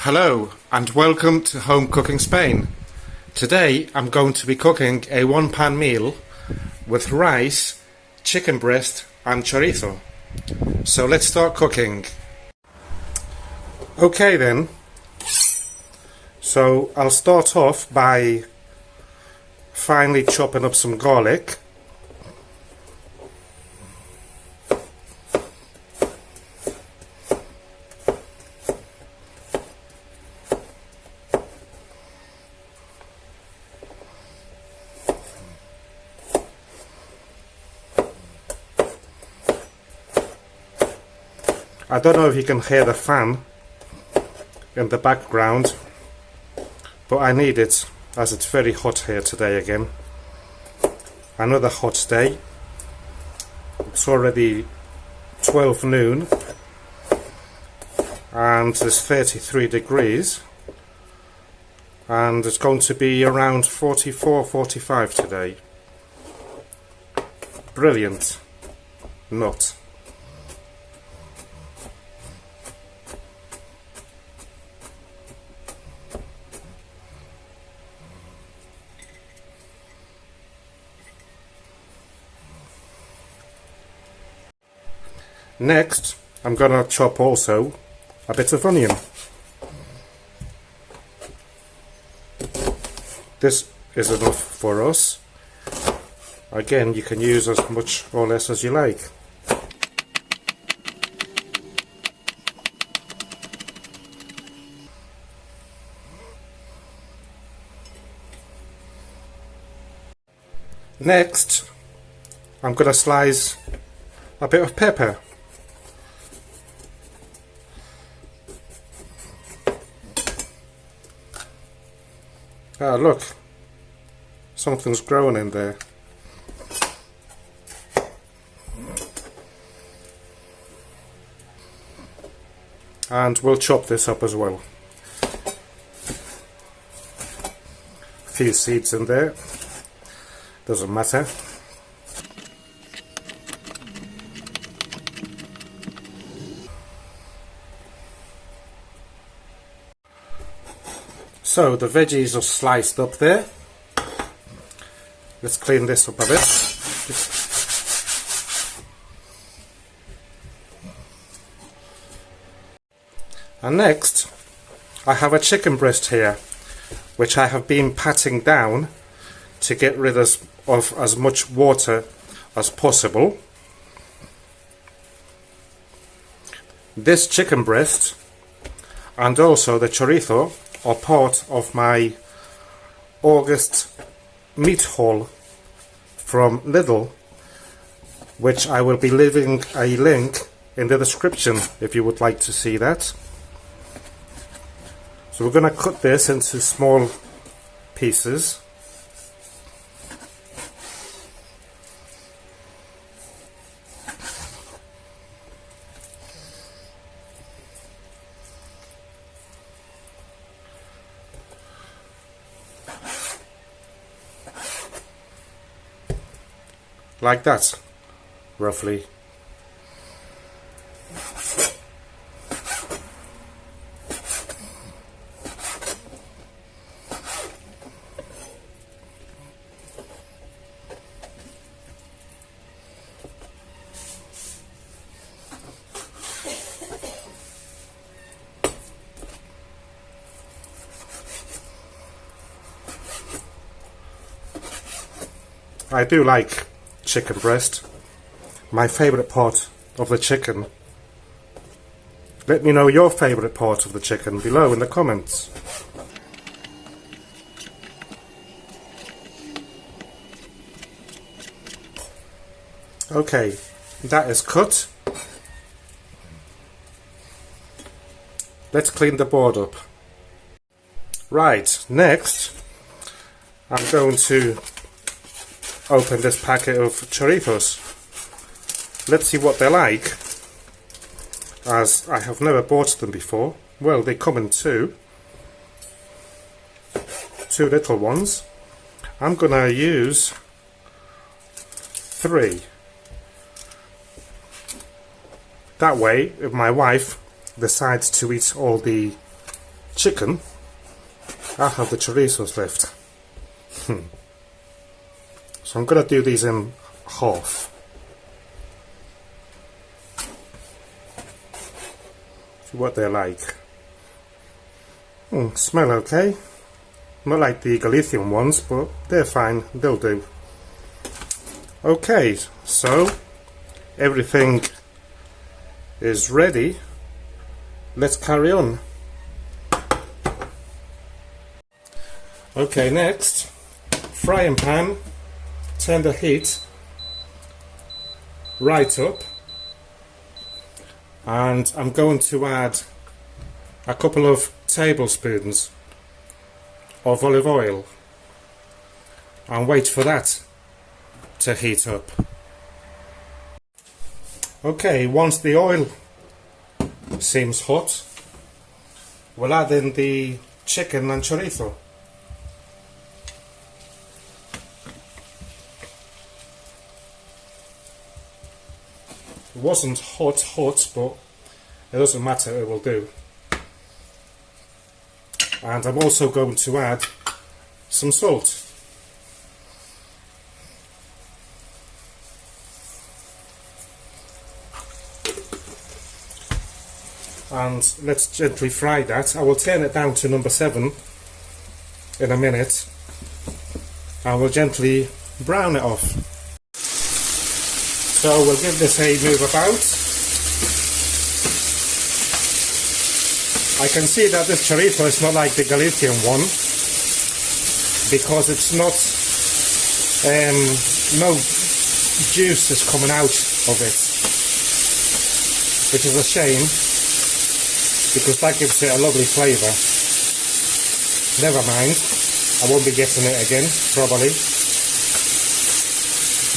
Hello and welcome to Home Cooking Spain. Today I'm going to be cooking a one-pan meal with rice, chicken breast and chorizo. So let's start cooking. Okay then, so I'll start off by finely chopping up some garlic. I don't know if you can hear the fan in the background, but I need it as it's very hot here today again. Another hot day. It's already 12 noon and it's 33 degrees and it's going to be around 44-45 today. Brilliant. Not. Next, I'm going to chop also a bit of onion. This is enough for us. Again, you can use as much or less as you like. Next, I'm going to slice a bit of pepper. Ah, look, something's growing in there. And we'll chop this up as well. A few seeds in there, doesn't matter. So the veggies are sliced up there. Let's clean this up a bit. And next, I have a chicken breast here, which I have been patting down to get rid of as much water as possible. This chicken breast and also the chorizo are part of my August meat haul from Lidl, which I will be leaving a link in the description if you would like to see that. So we're going to cut this into small pieces. Like that, roughly. I do like chicken breast, my favourite part of the chicken. Let me know your favourite part of the chicken below in the comments. Okay, that is cut. Let's clean the board up. Right, next I'm going to open this packet of Chorizos. Let's see what they're like, as I have never bought them before. Well, they come in two little ones. I'm gonna use 3. That way, if my wife decides to eat all the chicken, I have the chorizos left. So I'm going to do these in half. See what they're like. Smell okay. Not like the Galician ones, but they're fine, they'll do. Okay, so everything is ready. Let's carry on. Okay, next, frying pan, turn the heat right up, and I'm going to add a couple of tablespoons of olive oil and wait for that to heat up. Okay, once the oil seems hot, we'll add in the chicken and chorizo. It wasn't hot, but it doesn't matter, it will do. And I'm also going to add some salt. And let's gently fry that. I will turn it down to number 7 in a minute, and we'll gently brown it off. So we'll give this a move about. I can see that this chorizo is not like the Galician one, because it's not, no juice is coming out of it, which is a shame, because that gives it a lovely flavour. Never mind, I won't be getting it again, probably.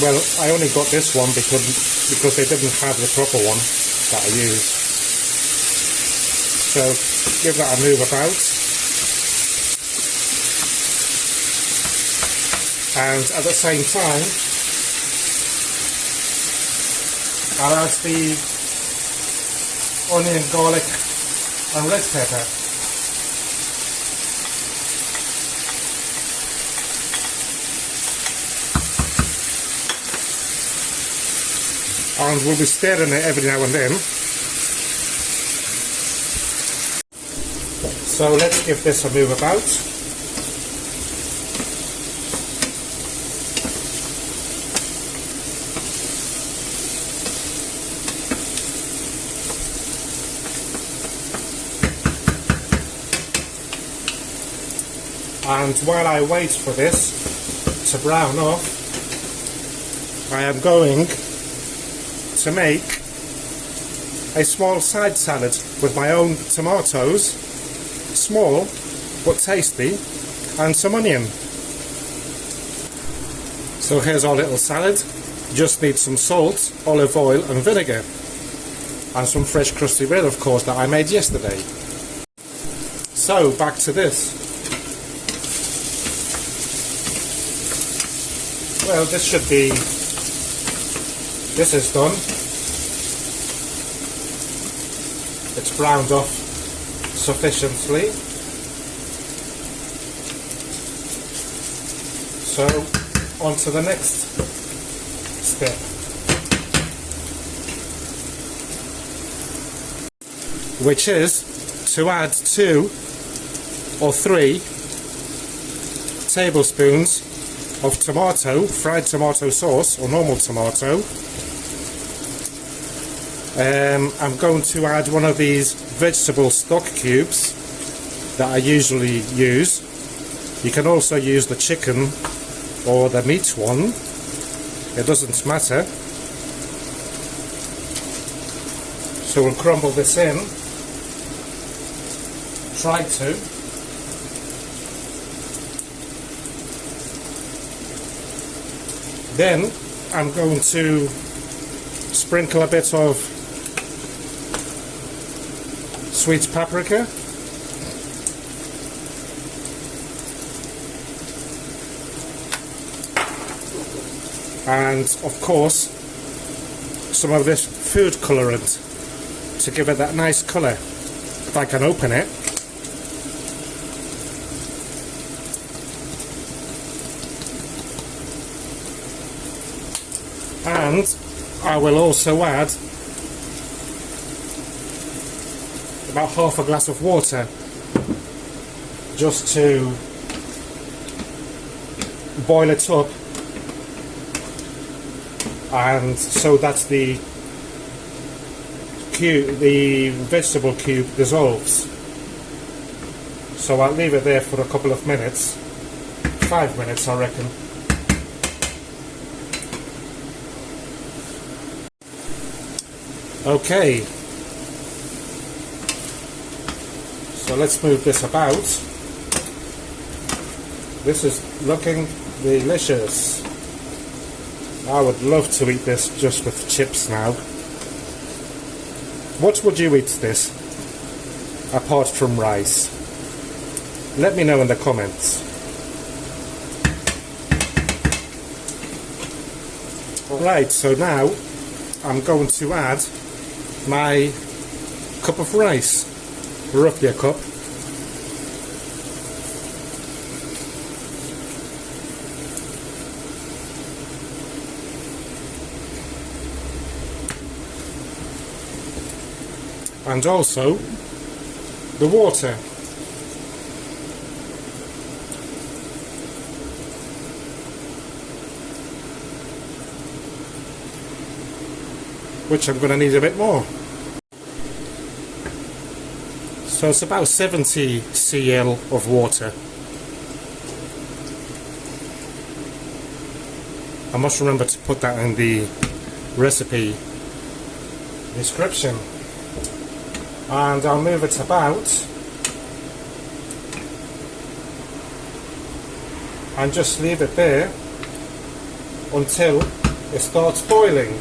Well, I only got this one because they didn't have the proper one that I used. So give that a move about. And at the same time, I'll add the onion, garlic and red pepper. And we'll be stirring it every now and then. So let's give this a move about. And while I wait for this to brown off, I am going to make a small side salad with my own tomatoes, small but tasty, and some onion. So here's our little salad. Just need some salt, olive oil and vinegar, and some fresh crusty bread, of course, that I made yesterday. So back to this. Well, this is done. It's browned off sufficiently. So, on to the next step. Which is to add 2 or 3 tablespoons of fried tomato sauce, or normal tomato. I'm going to add one of these vegetable stock cubes that I usually use. You can also use the chicken or the meat one, it doesn't matter. So we'll crumble this in, try to. Then I'm going to sprinkle a bit of sweet paprika, and of course some of this food colorant to give it that nice colour. If I can open it. And I will also add about half a glass of water just to boil it up, and so that the vegetable cube dissolves. So I'll leave it there for a couple of minutes, 5 minutes I reckon. Okay, so let's move this about. This is looking delicious. I would love to eat this just with chips now. What would you eat this apart from rice? Let me know in the comments. Right, so now I'm going to add my cup of rice, roughly a cup. And also the water. Which I'm going to need a bit more. So it's about 70 cl of water. I must remember to put that in the recipe description. And I'll move it about and just leave it there until it starts boiling.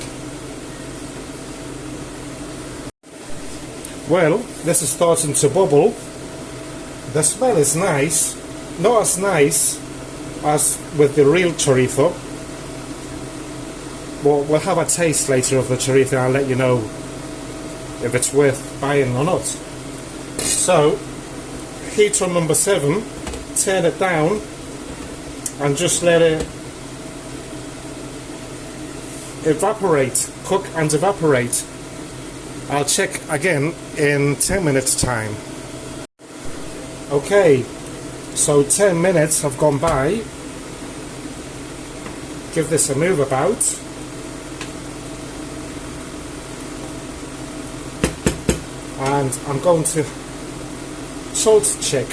Well, this is starting to bubble. The smell is nice, not as nice as with the real chorizo. Well, we'll have a taste later of the chorizo and I'll let you know if it's worth buying or not. So, heat on number 7, turn it down and just let it evaporate, cook and evaporate. I'll check again in 10 minutes time. Okay, so 10 minutes have gone by. Give this a move about. And I'm going to salt check.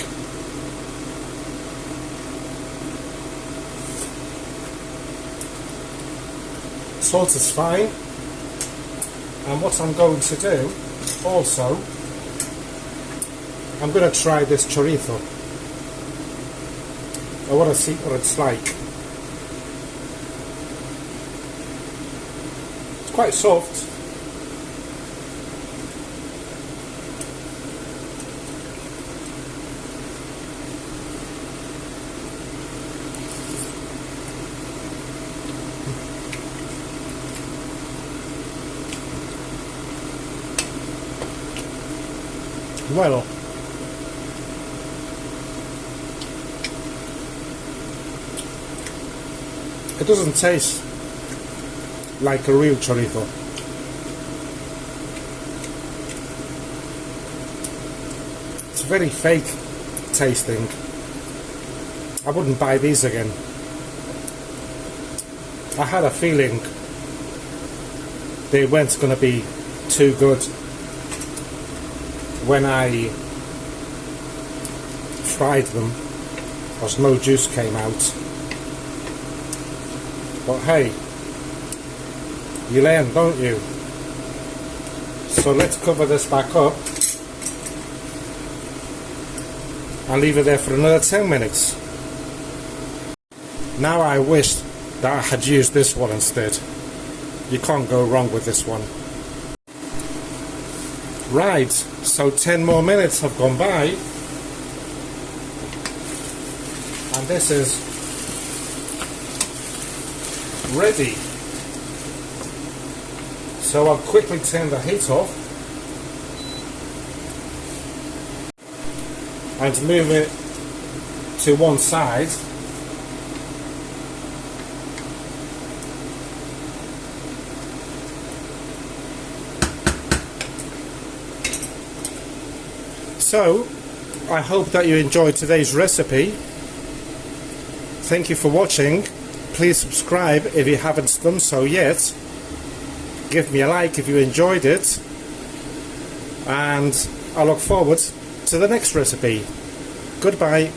Salt is fine. And what I'm going to do also, I'm going to try this chorizo. I want to see what it's like. It's quite soft. Well, it doesn't taste like a real chorizo. It's very fake tasting. I wouldn't buy these again. I had a feeling they weren't going to be too good when I fried them, as no juice came out. But hey, you learn, don't you? So let's cover this back up and leave it there for another 10 minutes. Now I wish that I had used this one instead. You can't go wrong with this one. Right, so 10 more minutes have gone by, and this is ready. So I'll quickly turn the heat off and move it to one side. So, I hope that you enjoyed today's recipe. Thank you for watching. Please subscribe if you haven't done so yet. Give me a like if you enjoyed it. And I look forward to the next recipe. Goodbye.